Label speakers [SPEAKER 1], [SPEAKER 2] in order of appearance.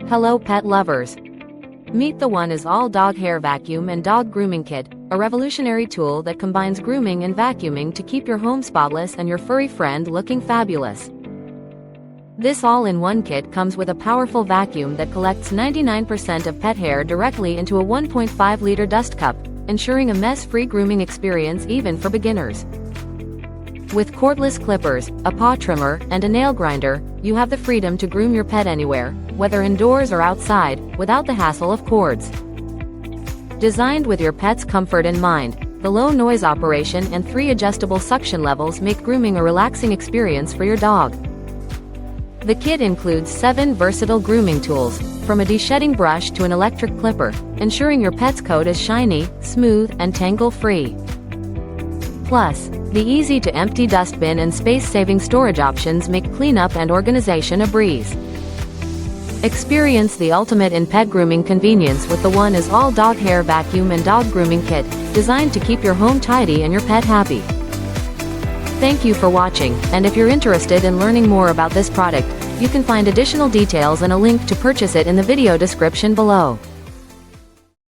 [SPEAKER 1] Hello pet lovers! Meet the Oneisall Dog Hair Vacuum and Dog Grooming Kit, a revolutionary tool that combines grooming and vacuuming to keep your home spotless and your furry friend looking fabulous. This all-in-one kit comes with a powerful vacuum that collects 99% of pet hair directly into a 1.5-liter dust cup, ensuring a mess-free grooming experience even for beginners. With cordless clippers, a paw trimmer, and a nail grinder, you have the freedom to groom your pet anywhere, whether indoors or outside, without the hassle of cords. Designed with your pet's comfort in mind, the low-noise operation and 3 adjustable suction levels make grooming a relaxing experience for your dog. The kit includes 7 versatile grooming tools, from a de-shedding brush to an electric clipper, ensuring your pet's coat is shiny, smooth, and tangle-free. Plus, the easy-to-empty dustbin and space-saving storage options make cleanup and organization a breeze. Experience the ultimate in pet grooming convenience with the Oneisall Dog Hair Vacuum and Dog Grooming Kit, designed to keep your home tidy and your pet happy. Thank you for watching, and if you're interested in learning more about this product, you can find additional details and a link to purchase it in the video description below.